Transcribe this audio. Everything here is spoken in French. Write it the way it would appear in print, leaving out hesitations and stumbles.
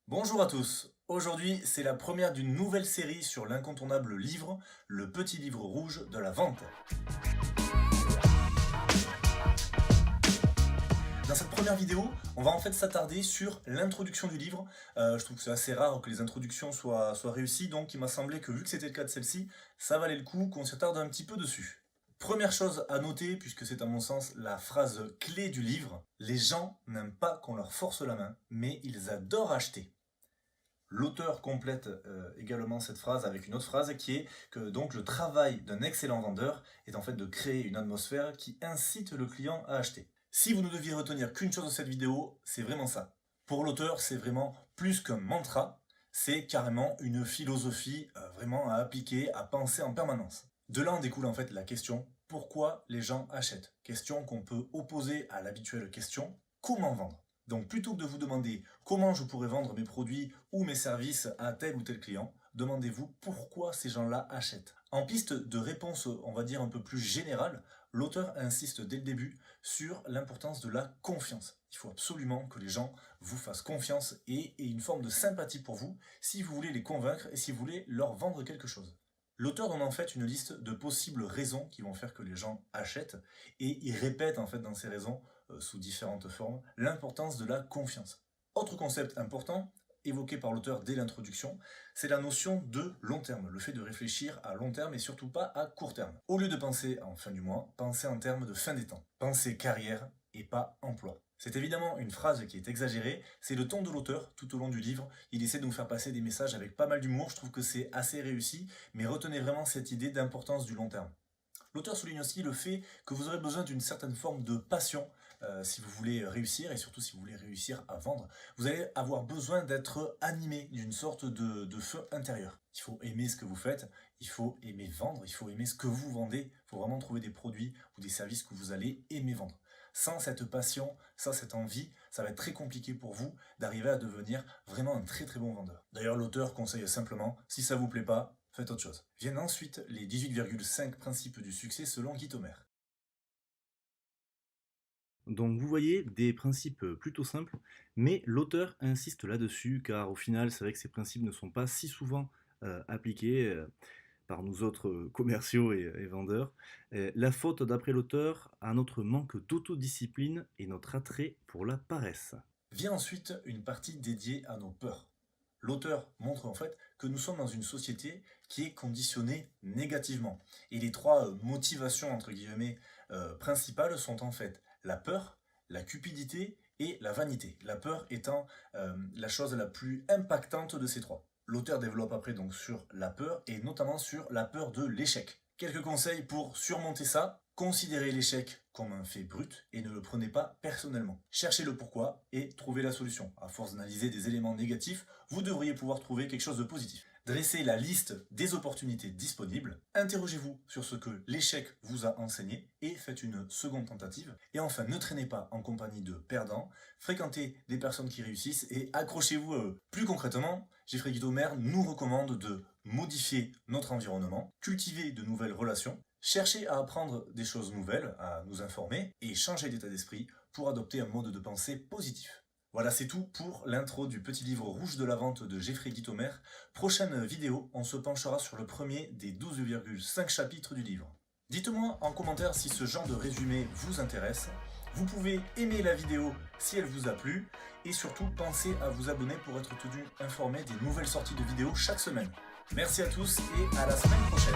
Bonjour à tous, aujourd'hui c'est la première d'une nouvelle série sur l'incontournable livre, le petit livre rouge de la vente. Dans cette première vidéo, on va en fait s'attarder sur l'introduction du livre. Je trouve que c'est assez rare que les introductions soient réussies, donc il m'a semblé que vu que c'était le cas de celle-ci, ça valait le coup qu'on s'y attarde un petit peu dessus. Première chose à noter, puisque c'est à mon sens la phrase clé du livre, les gens n'aiment pas qu'on leur force la main, mais ils adorent acheter. L'auteur complète également cette phrase avec une autre phrase qui est que donc le travail d'un excellent vendeur est en fait de créer une atmosphère qui incite le client à acheter. Si vous ne deviez retenir qu'une chose de cette vidéo, c'est vraiment ça. Pour l'auteur, c'est vraiment plus qu'un mantra, c'est carrément une philosophie vraiment à appliquer, à penser en permanence. De là en découle en fait la question pourquoi les gens achètent. Question qu'on peut opposer à l'habituelle question comment vendre. Donc plutôt que de vous demander comment je pourrais vendre mes produits ou mes services à tel ou tel client, demandez-vous pourquoi ces gens-là achètent. En piste de réponse, on va dire un peu plus générale, l'auteur insiste dès le début sur l'importance de la confiance. Il faut absolument que les gens vous fassent confiance et aient une forme de sympathie pour vous si vous voulez les convaincre et si vous voulez leur vendre quelque chose. L'auteur donne en fait une liste de possibles raisons qui vont faire que les gens achètent et il répète en fait dans ces raisons sous différentes formes, l'importance de la confiance. Autre concept important, évoqué par l'auteur dès l'introduction, c'est la notion de long terme, le fait de réfléchir à long terme et surtout pas à court terme. Au lieu de penser en fin du mois, pensez en termes de fin des temps. Pensez carrière et pas emploi. C'est évidemment une phrase qui est exagérée, c'est le ton de l'auteur tout au long du livre, il essaie de nous faire passer des messages avec pas mal d'humour, je trouve que c'est assez réussi, mais retenez vraiment cette idée d'importance du long terme. L'auteur souligne aussi le fait que vous aurez besoin d'une certaine forme de passion si vous voulez réussir et surtout si vous voulez réussir à vendre. Vous allez avoir besoin d'être animé d'une sorte de feu intérieur. Il faut aimer ce que vous faites, il faut aimer vendre, il faut aimer ce que vous vendez. Il faut vraiment trouver des produits ou des services que vous allez aimer vendre. Sans cette passion, sans cette envie, ça va être très compliqué pour vous d'arriver à devenir vraiment un très très bon vendeur. D'ailleurs, l'auteur conseille simplement, si ça vous plaît pas, faites autre chose. Viennent ensuite les 18,5 principes du succès selon Guy Thomer. Donc vous voyez, des principes plutôt simples, mais l'auteur insiste là-dessus, car au final, c'est vrai que ces principes ne sont pas si souvent appliqués par nous autres commerciaux et vendeurs. La faute, d'après l'auteur, à notre manque d'autodiscipline et notre attrait pour la paresse. Vient ensuite une partie dédiée à nos peurs. L'auteur montre en fait que nous sommes dans une société qui est conditionnée négativement. Et les trois motivations entre guillemets principales sont en fait la peur, la cupidité et la vanité. La peur étant la chose la plus impactante de ces trois. L'auteur développe après donc sur la peur et notamment sur la peur de l'échec. Quelques conseils pour surmonter ça. Considérez l'échec comme un fait brut et ne le prenez pas personnellement. Cherchez le pourquoi et trouvez la solution. À force d'analyser des éléments négatifs, vous devriez pouvoir trouver quelque chose de positif. Dressez la liste des opportunités disponibles, interrogez-vous sur ce que l'échec vous a enseigné et faites une seconde tentative. Et enfin, ne traînez pas en compagnie de perdants, fréquentez des personnes qui réussissent et accrochez-vous à eux. Plus concrètement, Geoffrey Guy Thomer nous recommande de modifier notre environnement, cultiver de nouvelles relations, chercher à apprendre des choses nouvelles, à nous informer et changer d'état d'esprit pour adopter un mode de pensée positif. Voilà, c'est tout pour l'intro du petit livre rouge de la vente de Geoffrey Guy Thomer. Prochaine vidéo, on se penchera sur le premier des 12,5 chapitres du livre. Dites-moi en commentaire si ce genre de résumé vous intéresse. Vous pouvez aimer la vidéo si elle vous a plu et surtout pensez à vous abonner pour être tenu informé des nouvelles sorties de vidéos chaque semaine. Merci à tous et à la semaine prochaine.